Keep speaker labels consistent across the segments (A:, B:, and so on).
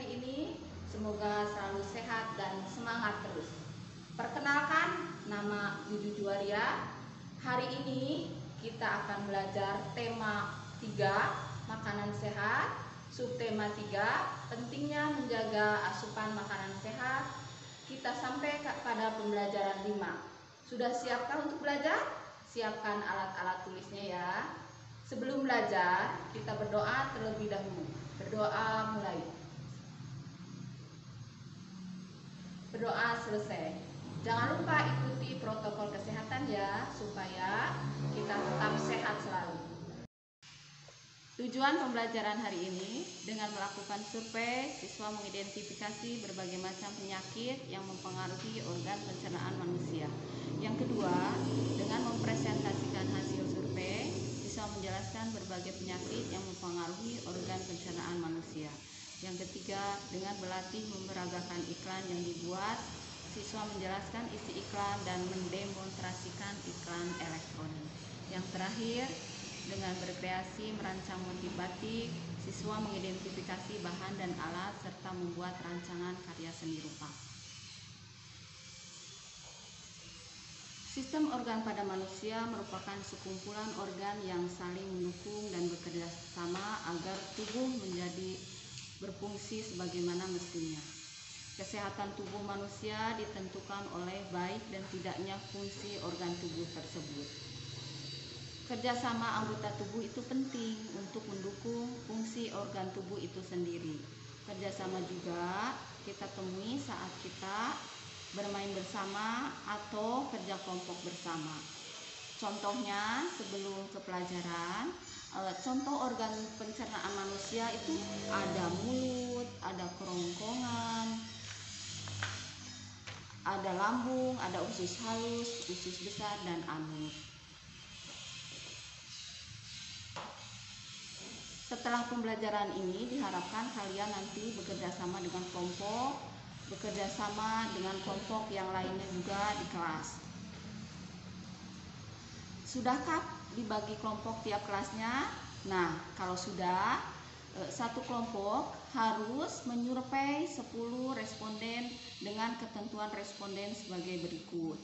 A: hari ini. Semoga selalu sehat dan semangat terus. Perkenalkan, nama Yuju Juwaria. Hari ini kita akan belajar tema 3, makanan sehat. Subtema 3, pentingnya menjaga asupan makanan sehat. Kita sampai pada pembelajaran 5. Sudah siapkah untuk belajar? Siapkan alat-alat tulisnya ya. Sebelum belajar, kita berdoa terlebih dahulu. Berdoa mulai. Berdoa selesai. Jangan lupa ikuti protokol kesehatan ya, supaya kita tetap sehat selalu. Tujuan pembelajaran hari ini, dengan melakukan survei, siswa mengidentifikasi berbagai macam penyakit yang mempengaruhi organ pencernaan manusia. Yang kedua, dengan mempresentasikan hasil survei, siswa menjelaskan berbagai penyakit yang mempengaruhi organ pencernaan manusia. Yang ketiga, dengan berlatih memeragakan iklan yang dibuat, siswa menjelaskan isi iklan dan mendemonstrasikan iklan elektronik. Yang terakhir, dengan berkreasi merancang motif batik, siswa mengidentifikasi bahan dan alat serta membuat rancangan karya seni rupa. Sistem organ pada manusia merupakan sekumpulan organ yang saling mendukung dan bekerja sama agar tubuh menjadi berfungsi sebagaimana mestinya. Kesehatan tubuh manusia ditentukan oleh baik dan tidaknya fungsi organ tubuh tersebut. Kerjasama anggota tubuh itu penting untuk mendukung fungsi organ tubuh itu sendiri. Kerjasama juga kita temui saat kita bermain bersama atau kerja kelompok bersama. Contohnya sebelum ke pelajaran, contoh organ pencernaan manusia itu ada mulut, ada kerongkongan, ada lambung, ada usus halus, usus besar, dan anus. Setelah pembelajaran ini diharapkan kalian nanti bekerja sama dengan kelompok, bekerja sama dengan kelompok yang lainnya juga di kelas. Sudahkah dibagi kelompok tiap kelasnya? Nah, kalau sudah, satu kelompok harus menyurvei 10 responden dengan ketentuan responden sebagai berikut.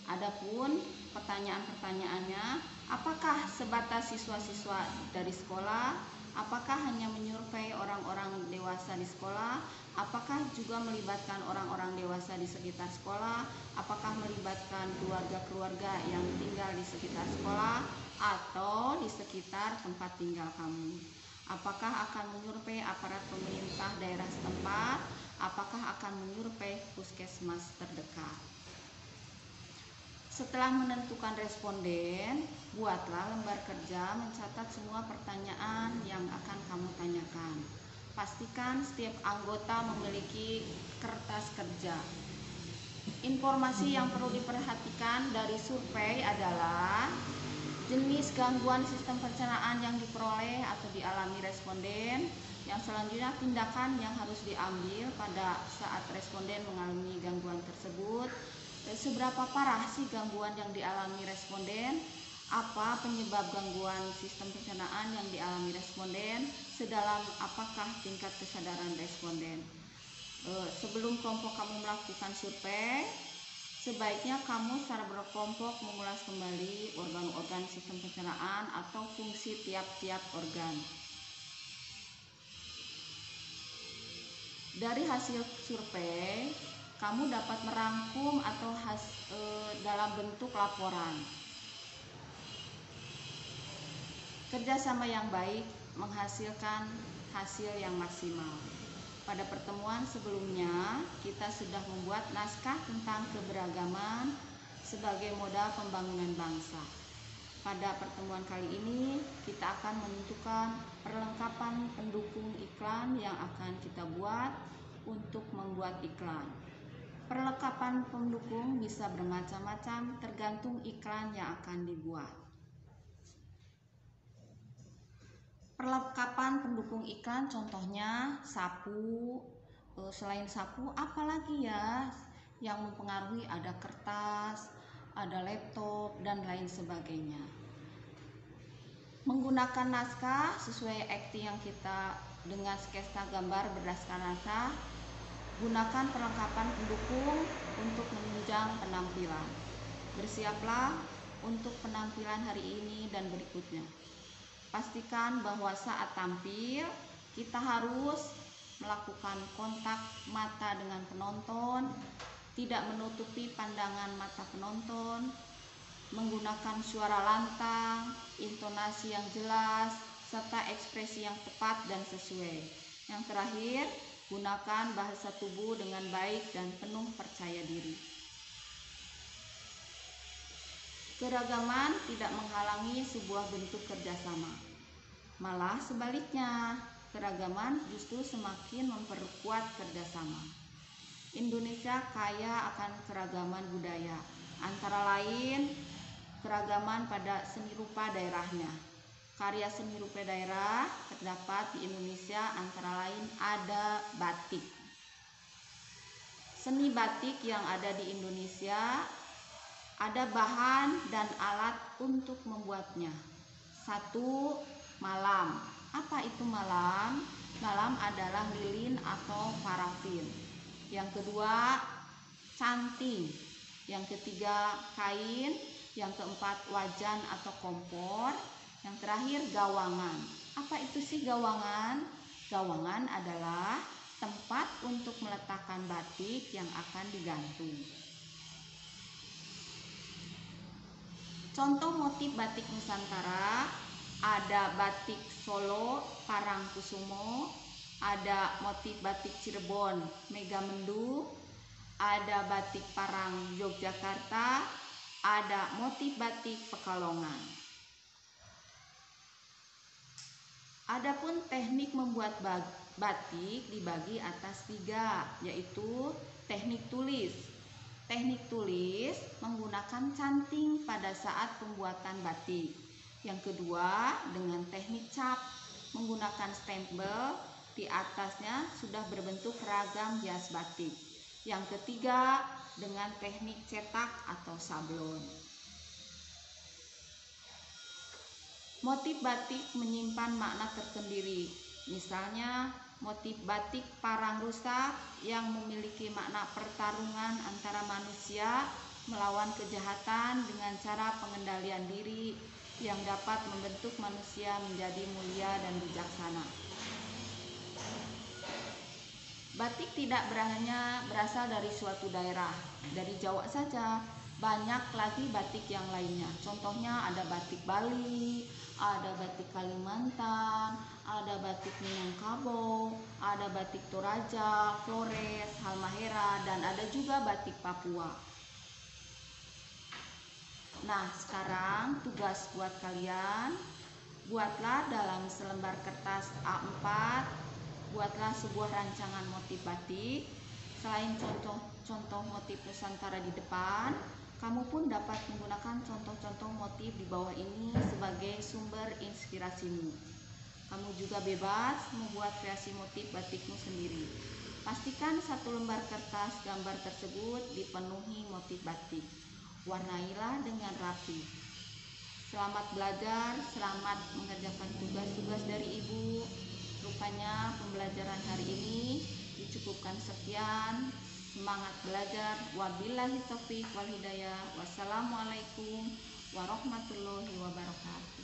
A: Adapun pertanyaan-pertanyaannya, apakah sebatas siswa-siswa dari sekolah? Apakah hanya menyurvei orang-orang dewasa di sekolah? Apakah juga melibatkan orang-orang dewasa di sekitar sekolah? Apakah melibatkan keluarga-keluarga yang tinggal di sekitar sekolah atau di sekitar tempat tinggal kamu? Apakah akan menyurvei aparat pemerintah daerah setempat? Apakah akan menyurvei puskesmas terdekat? Setelah menentukan responden, buatlah lembar kerja mencatat semua pertanyaan yang akan kamu tanyakan. Pastikan setiap anggota memiliki kertas kerja. Informasi yang perlu diperhatikan dari survei adalah jenis gangguan sistem pencernaan yang diperoleh atau dialami responden. Yang selanjutnya, tindakan yang harus diambil pada saat responden mengalami gangguan tersebut. Seberapa parah sih gangguan yang dialami responden? Apa penyebab gangguan sistem pencernaan yang dialami responden? Sedalam apakah tingkat kesadaran responden? Sebelum kelompok kamu melakukan survei, sebaiknya kamu secara berkelompok mengulas kembali organ-organ sistem pencernaan atau fungsi tiap-tiap organ. Dari hasil survei, kamu dapat merangkum atau dalam bentuk laporan. Kerjasama yang baik menghasilkan hasil yang maksimal. Pada pertemuan sebelumnya, kita sudah membuat naskah tentang keberagaman sebagai modal pembangunan bangsa. Pada pertemuan kali ini, kita akan menentukan perlengkapan pendukung iklan yang akan kita buat untuk membuat iklan. Perlengkapan pendukung bisa bermacam-macam tergantung iklan yang akan dibuat. Perlengkapan pendukung iklan contohnya sapu, selain sapu apalagi ya yang mempengaruhi, ada kertas, ada laptop, dan lain sebagainya. Menggunakan naskah sesuai akting yang kita dengan sketsa gambar berdasarkan rasa. Gunakan perlengkapan pendukung untuk menunjang penampilan. Bersiaplah untuk penampilan hari ini dan berikutnya. Pastikan bahwa saat tampil kita harus melakukan kontak mata dengan penonton, tidak menutupi pandangan mata penonton, menggunakan suara lantang, intonasi yang jelas, serta ekspresi yang tepat dan sesuai. Yang terakhir, gunakan bahasa tubuh dengan baik dan penuh percaya diri. Keragaman tidak menghalangi sebuah bentuk kerjasama. Malah sebaliknya, keragaman justru semakin memperkuat kerjasama. Indonesia kaya akan keragaman budaya, antara lain keragaman pada seni rupa daerahnya. Karya seni rupa daerah terdapat di Indonesia antara lain ada batik. Seni batik yang ada di Indonesia ada bahan dan alat untuk membuatnya. 1. Malam. Apa itu malam? Malam adalah lilin atau parafin. Yang kedua, canting. Yang ketiga, kain. Yang keempat, wajan atau kompor. Yang terakhir, gawangan. Apa itu sih gawangan? Gawangan adalah tempat untuk meletakkan batik yang akan digantung. Contoh motif batik Nusantara, ada batik Solo, Parangkusumo, ada motif batik Cirebon, Megamendung, ada batik Parang Yogyakarta, ada motif batik Pekalongan. Adapun teknik membuat batik dibagi atas 3, yaitu teknik tulis. Teknik tulis menggunakan canting pada saat pembuatan batik. Yang kedua, dengan teknik cap, menggunakan stempel, di atasnya sudah berbentuk ragam hias batik. Yang ketiga, dengan teknik cetak atau sablon. Motif batik menyimpan makna tersendiri. Misalnya, motif batik Parang Rusak yang memiliki makna pertarungan antara manusia melawan kejahatan dengan cara pengendalian diri yang dapat membentuk manusia menjadi mulia dan bijaksana. Batik tidak hanya berasal dari suatu daerah, dari Jawa saja. Banyak lagi batik yang lainnya. Contohnya ada batik Bali, ada batik Kalimantan, ada batik Minangkabau, ada batik Toraja, Flores, Halmahera, dan ada juga batik Papua. Nah, sekarang tugas buat kalian, buatlah dalam selembar kertas A4, buatlah sebuah rancangan motif batik. Selain contoh-contoh motif Nusantara di depan, kamu pun dapat menggunakan contoh-contoh motif di bawah ini sebagai sumber inspirasimu. Kamu juga bebas membuat kreasi motif batikmu sendiri. Pastikan satu lembar kertas gambar tersebut dipenuhi motif batik. Warnailah dengan rapi. Selamat belajar, selamat mengerjakan tugas-tugas dari Ibu. Rupanya pembelajaran hari ini dicukupkan sekian. Semangat belajar. Wabillahi taufiq wal hidayah. Wassalamualaikum warahmatullahi wabarakatuh.